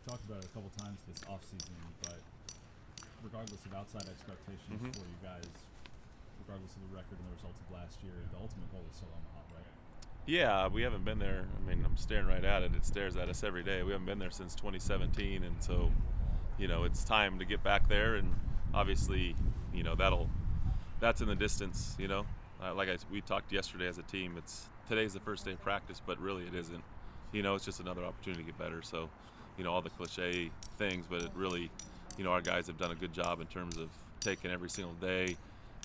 talked about it a couple times this offseason, but regardless of outside expectations for you guys, regardless of the record and the results of last year, the ultimate goal is still Omaha, right? Yeah, we haven't been there. I mean, I'm staring right at it. It stares at us every day. We haven't been there since 2017, and so, it's time to get back there. And obviously, that's in the distance. We talked yesterday as a team. Today's the first day of practice, but really it isn't. It's just another opportunity to get better. So, all the cliche things, but it really, our guys have done a good job in terms of taking every single day,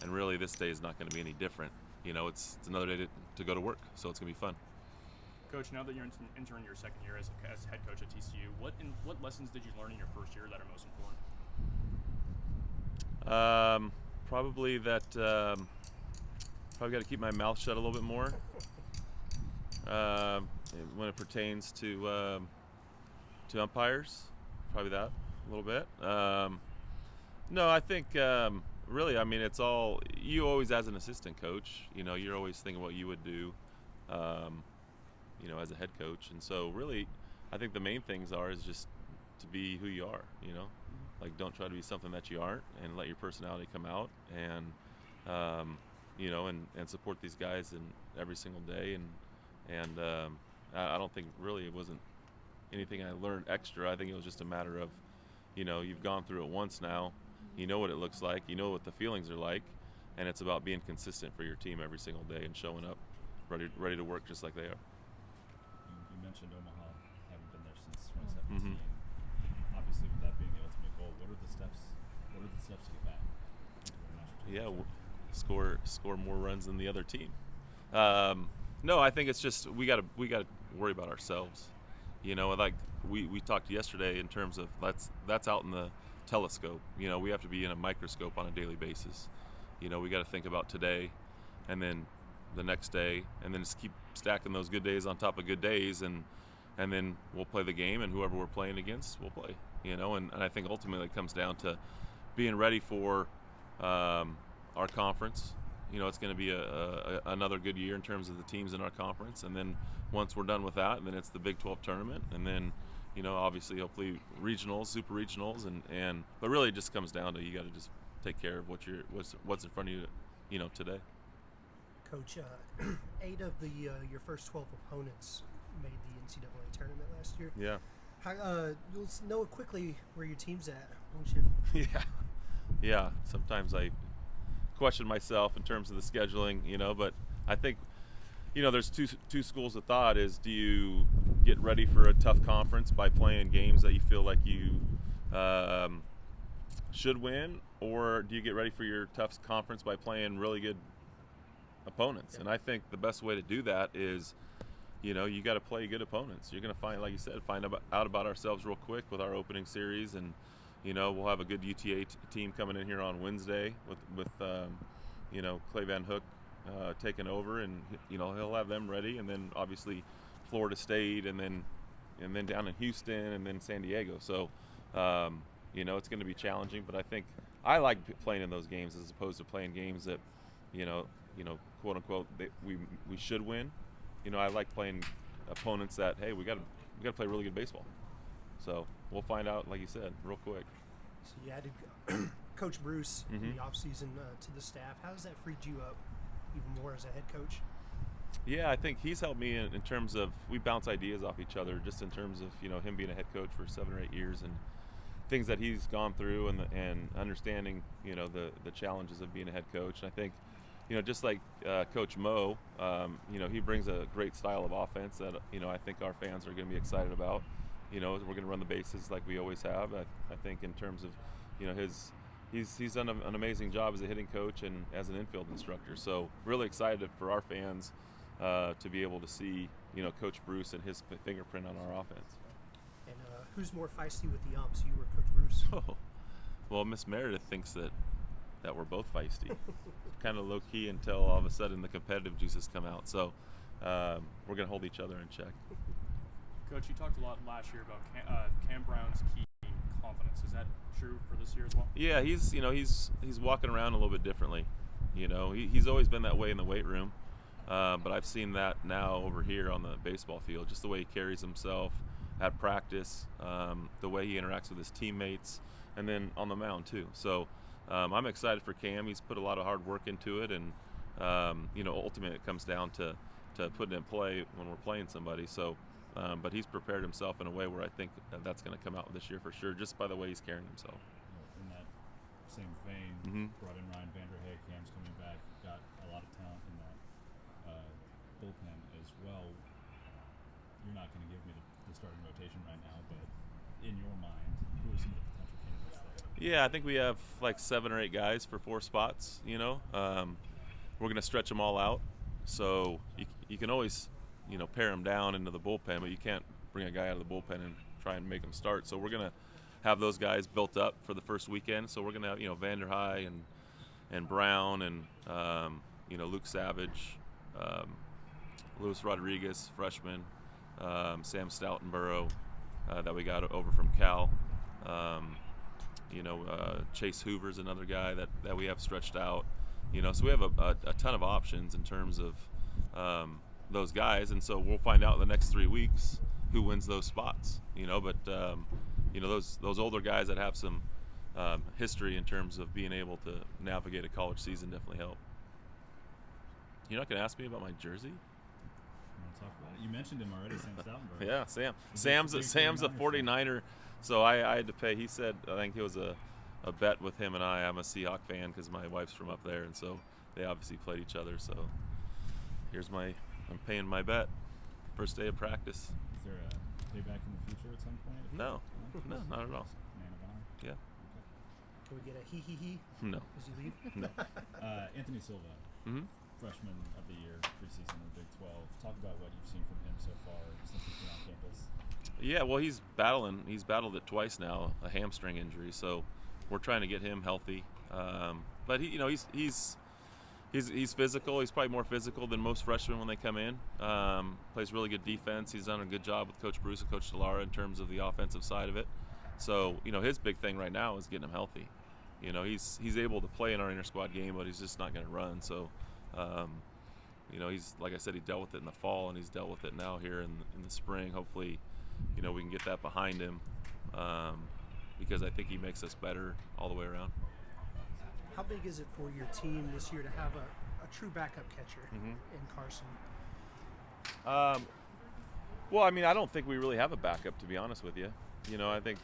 and really this day is not going to be any different. It's another day to go to work, so it's going to be fun. Coach, now that you're entering your second year as head coach at TCU, what lessons did you learn in your first year that are most important? Probably that probably got to keep my mouth shut a little bit more when it pertains to umpires. Probably that a little bit. No, I think really, I mean, it's all you always as an assistant coach. You're always thinking what you would do, as a head coach. And so, really, I think the main things is just to be who you are. Like don't try to be something that you aren't, and let your personality come out, and and support these guys in every single day. And I don't think really it wasn't anything I learned extra. I think it was just a matter of, you've gone through it once now. You know what it looks like. You know what the feelings are like, and it's about being consistent for your team every single day and showing up ready to work just like they are. You mentioned Omaha, haven't been there since 2017. Obviously, with that being the ultimate goal, what are the steps? What are the steps to get back into the national championship? Score more runs than the other team. No, I think it's just we got to worry about ourselves. Like we talked yesterday in terms of that's out in the telescope. We have to be in a microscope on a daily basis. We got to think about today, and then the next day, and then just keep stacking those good days on top of good days, and then we'll play the game, and whoever we're playing against, we'll play. And I think ultimately it comes down to being ready for our conference. It's going to be another good year in terms of the teams in our conference, and then once we're done with that, then it's the Big 12 tournament, and then obviously hopefully regionals, super regionals, and but really it just comes down to you got to just take care of what's in front of you today. Coach, 8 of your first 12 opponents made the NCAA tournament last year. Yeah. You'll know quickly where your team's at, won't you? Yeah. Sometimes I question myself in terms of the scheduling, but I think there's two schools of thought. Is do you get ready for a tough conference by playing games that you feel like you should win, or do you get ready for your tough conference by playing really good opponents? And I think the best way to do that is you got to play good opponents. You're going to find, like you said, out about ourselves real quick with our opening series, and we'll have a good UTA team coming in here on Wednesday with Clay Van Hook taking over, and he'll have them ready, and then obviously Florida State, and then down in Houston, and then San Diego. So it's going to be challenging, but I think I like playing in those games as opposed to playing games that quote unquote we should win. I like playing opponents that, hey, we got to play really good baseball. So we'll find out, like you said, real quick. So you added Coach Bruce in the offseason to the staff. How has that freed you up even more as a head coach? Yeah, I think he's helped me in terms of we bounce ideas off each other, just in terms of him being a head coach for 7 or 8 years, and things that he's gone through, and understanding the challenges of being a head coach. And I think just like Coach Mo, he brings a great style of offense that I think our fans are going to be excited about. We're going to run the bases like we always have. I think in terms of he's done an amazing job as a hitting coach and as an infield instructor. So really excited for our fans to be able to see Coach Bruce and his fingerprint on our offense. And who's more feisty with the umps, you or Coach Bruce? Oh, well, Miss Meredith thinks that we're both feisty. Kind of low key until all of a sudden the competitive juices come out. So we're going to hold each other in check. Coach, you talked a lot last year about Cam Brown's key confidence. Is that true for this year as well? Yeah, he's walking around a little bit differently. He's always been that way in the weight room, but I've seen that now over here on the baseball field. Just the way he carries himself, at practice, the way he interacts with his teammates, and then on the mound too. So I'm excited for Cam. He's put a lot of hard work into it, and ultimately it comes down to putting it in play when we're playing somebody. So, but he's prepared himself in a way where I think that's going to come out this year for sure, just by the way he's carrying himself. In that same vein, brought in Ryan Vanderhey. Cam's coming back. Got a lot of talent in that bullpen as well. You're not going to give me the starting rotation right now, but in your mind, who are some of the potential candidates there? Yeah, I think we have like 7 or 8 guys for 4 spots. We're going to stretch them all out, so you can always pare them down into the bullpen, but you can't bring a guy out of the bullpen and try and make him start. So we're going to have those guys built up for the first weekend. So we're going to have Vanderhey and Brown and Luke Savage, Luis Rodriguez, freshman, Sam Stoutenborough that we got over from Cal. Chase Hoover's another guy that we have stretched out. So we have a ton of options in terms of those guys, and so we'll find out in the next 3 weeks who wins those spots. Those older guys that have some history in terms of being able to navigate a college season definitely help. You're not going to ask me about my jersey? You want to talk about it? You mentioned him already, Sam Stoutenborough. Yeah, Sam's a 49er, so I had to pay. He said I think it was a bet with him and I'm a Seahawk fan because my wife's from up there, and so they obviously played each other. So I'm paying my bet. First day of practice. Is there a payback in the future at some point? No, not at all. Man of honor. Yeah. Can we get a hee? No. As you leave? No. Anthony Silva, freshman of the year, preseason in the Big 12. Talk about what you've seen from him so far since he's been on campus. Yeah, well, he's battling. He's battled it twice now, a hamstring injury. So we're trying to get him healthy. But he's physical. He's probably more physical than most freshmen when they come in. Plays really good defense. He's done a good job with Coach Bruce and Coach Delara in terms of the offensive side of it. So his big thing right now is getting him healthy. He's able to play in our inter squad game, but he's just not going to run. So he's, like I said, he dealt with it in the fall, and he's dealt with it now here in the spring. Hopefully, we can get that behind him because I think he makes us better all the way around. How big is it for your team this year to have a true backup catcher in Carson? Well, I don't think we really have a backup, to be honest with you. I think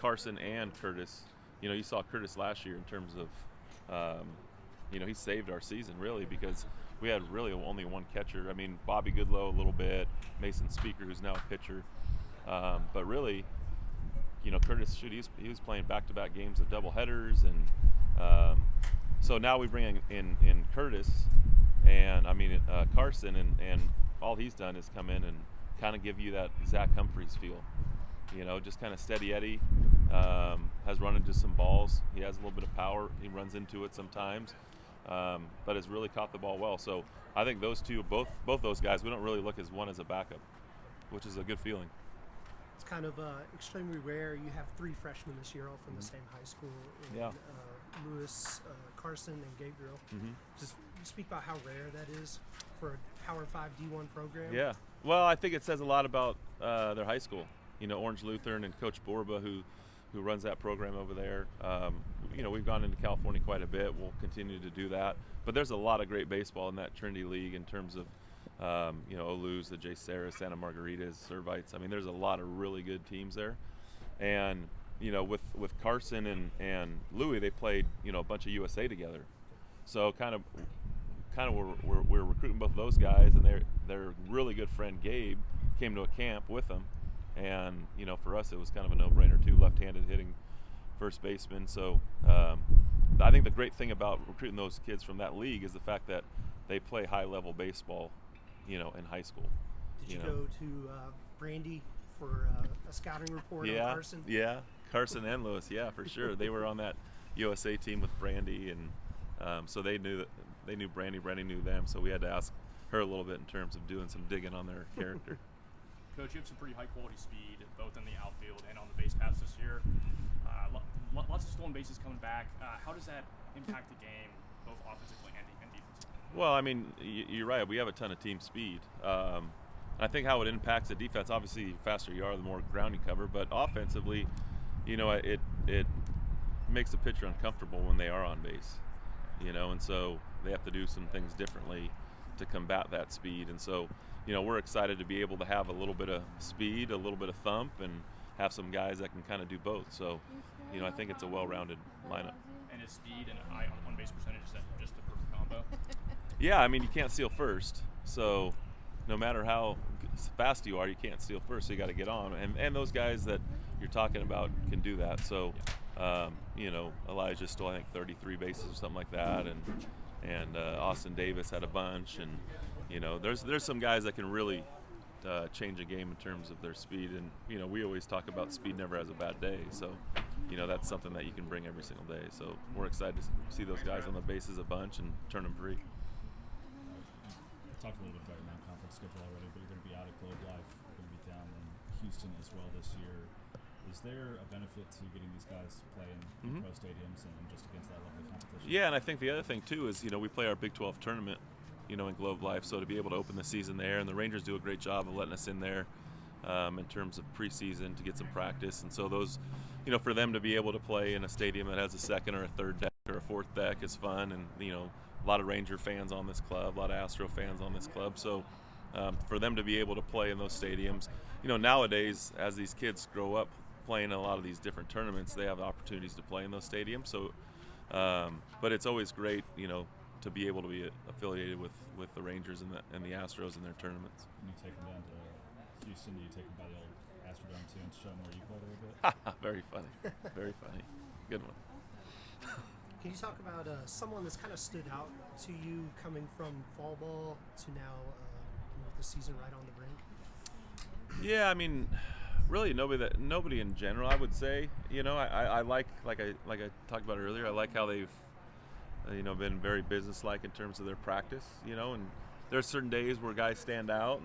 Carson and Curtis, you saw Curtis last year in terms of, he saved our season, really, because we had really only one catcher. Bobby Goodlow a little bit, Mason Speaker, who's now a pitcher. But really, Curtis, he was playing back-to-back games of doubleheaders, and so now we bring in Curtis and Carson, and all he's done is come in and kind of give you that Zach Humphreys feel. Just kind of steady Eddie, has run into some balls. He has a little bit of power. He runs into it sometimes, but has really caught the ball well. So I think those two, both those guys, we don't really look as one as a backup, which is a good feeling. It's kind of extremely rare. You have 3 freshmen this year, all from the same high school. Yeah. Lewis, Carson, and Gabriel. Just speak about how rare that is for a Power 5 D1 program. Yeah. Well, I think it says a lot about their high school. Orange Lutheran and Coach Borba, who runs that program over there. We've gone into California quite a bit. We'll continue to do that. But there's a lot of great baseball in that Trinity League in terms of, Olus, the J. Sarah, Santa Margaritas, Servites. There's a lot of really good teams there. And, with Carson and Louis, they played, a bunch of USA together. So kind of we're recruiting both of those guys, and their really good friend Gabe came to a camp with them. And, for us, it was kind of a no-brainer, too, left-handed hitting first baseman. So I think the great thing about recruiting those kids from that league is the fact that they play high-level baseball, in high school. Did you go to Brandy for a scouting report on Carson? Yeah, Carson and Lewis, for sure. They were on that USA team with Brandy, and so they knew Brandy. Brandy knew them, so we had to ask her a little bit in terms of doing some digging on their character. Coach, you have some pretty high-quality speed, both in the outfield and on the base paths this year. Lots of stolen bases coming back. How does that impact the game, both offensively and defensively? Well, you're right. We have a ton of team speed. I think how it impacts the defense, obviously, the faster you are, the more ground you cover. But offensively, it makes the pitcher uncomfortable when they are on base, and so they have to do some things differently to combat that speed. And so, we're excited to be able to have a little bit of speed, a little bit of thump, and have some guys that can kind of do both. So, I think it's a well-rounded lineup. And his speed and eye on base percentage, is that just the perfect combo? Yeah, I mean, you can't steal first. So no matter how fast you are, you can't steal first. So you got to get on. And those guys that you're talking about can do that. So, Elijah stole, I think, 33 bases or something like that. And Austin Davis had a bunch. And, there's some guys that can really change a game in terms of their speed. And, we always talk about speed never has a bad day. So, that's something that you can bring every single day. So we're excited to see those guys on the bases a bunch and turn them free. We talked a little bit about your non-conference schedule already, but you're going to be out at Globe Life. You're going to be down in Houston as well this year. Is there a benefit to getting these guys to play in pro stadiums and just against that level of competition? Yeah, and I think the other thing too is we play our Big 12 tournament, in Globe Life, so to be able to open the season there, and the Rangers do a great job of letting us in there in terms of preseason to get some practice, and so those, for them to be able to play in a stadium that has a second or a third deck or a fourth deck is fun, and a lot of Ranger fans on this club, a lot of Astro fans on this club, so for them to be able to play in those stadiums, nowadays as these kids grow up playing in a lot of these different tournaments, they have opportunities to play in those stadiums. So, but it's always great, to be able to be affiliated with the Rangers and the Astros in their tournaments. When you take them down to Houston, you take them by the old Astrodome too and show them where you played a little bit? Very funny. Very funny. Good one. Can you talk about someone that's kind of stood out to you coming from fall ball to now with the season right on the brink? Yeah, I mean, really nobody in general, I would say. I like I talked about earlier, I like how they've been very businesslike in terms of their practice, and there's certain days where guys stand out,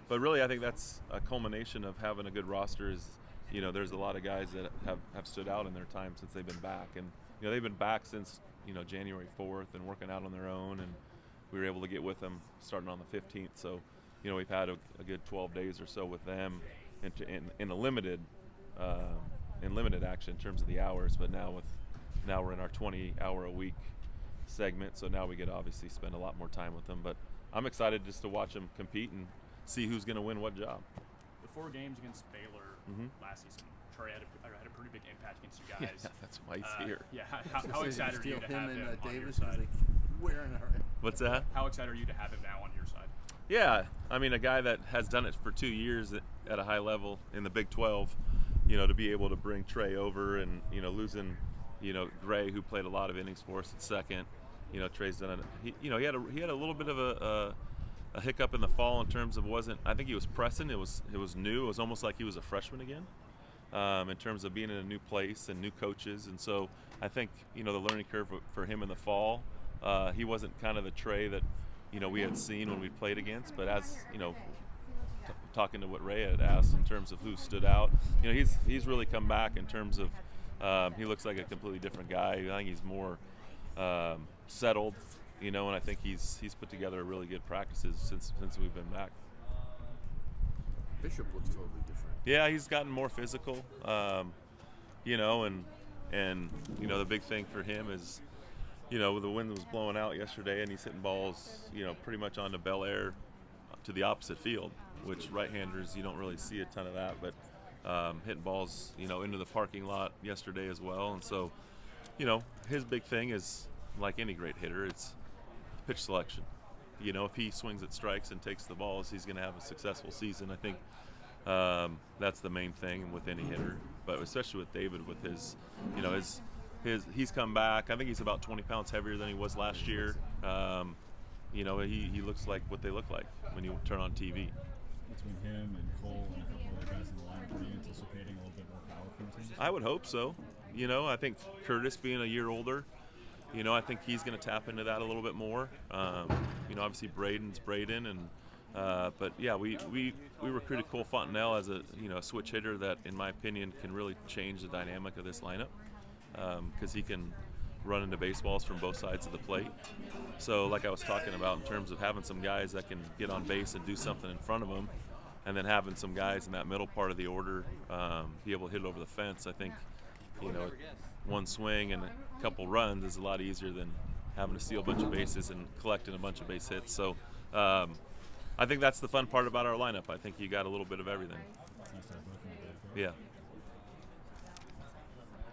but really I think that's a culmination of having a good roster is, there's a lot of guys that have stood out in their time since they've been back, and they've been back since January 4th and working out on their own, and we were able to get with them starting on the 15th, so we've had a good 12 days or so with them in a limited action in terms of the hours, but now we're in our 20-hour a week segment, so now we get to obviously spend a lot more time with them, but I'm excited just to watch them compete and see who's going to win what job. The 4 games against Baylor last season, Trey had a pretty big impact against you guys. Yeah, that's why he's here. Yeah, how excited are you to have him on your Davis side? What's that? How excited are you to have him now on your side? Yeah, I mean, a guy that has done it for 2 years at a high level in the Big 12, to be able to bring Trey over and, losing, Gray, who played a lot of innings for us at second. Trey's done it. He had a little bit of a hiccup in the fall in terms of I think he was pressing. It was new. It was almost like he was a freshman again in terms of being in a new place and new coaches. And so I think, the learning curve for him in the fall, he wasn't kind of the Trey that, we had seen when we played against, but as talking to what Ray had asked in terms of who stood out, he's really come back in terms of he looks like a completely different guy. I think he's more settled, and I think he's put together really good practices since we've been back. Bishop looks totally different. Yeah, he's gotten more physical, and the big thing for him is, the wind was blowing out yesterday, and he's hitting balls, pretty much onto Bel Air to the opposite field, which right-handers, you don't really see a ton of that, but hitting balls, into the parking lot yesterday as well. And so, his big thing is, like any great hitter, it's pitch selection. If he swings at strikes and takes the balls, he's going to have a successful season. I think that's the main thing with any hitter, but especially with David, with his he's come back. I think he's about 20 pounds heavier than he was last year. He looks like what they look like when you turn on TV. Between him and Cole and a couple other guys in the lineup, are you anticipating a little bit more power from the team? I would hope so. I think Curtis being a year older, I think he's going to tap into that a little bit more. Obviously Braden's Braden, and but yeah, we recruited Cole Fontenelle as a switch hitter that, in my opinion, can really change the dynamic of this lineup because he can run into baseballs from both sides of the plate. So, like I was talking about in terms of having some guys that can get on base and do something in front of them, and then having some guys in that middle part of the order be able to hit it over the fence. I think, one swing and a couple runs is a lot easier than having to steal a bunch of bases and collecting a bunch of base hits. So I think that's the fun part about our lineup. I think you got a little bit of everything. It's nice to have both in the backcourt. Yeah.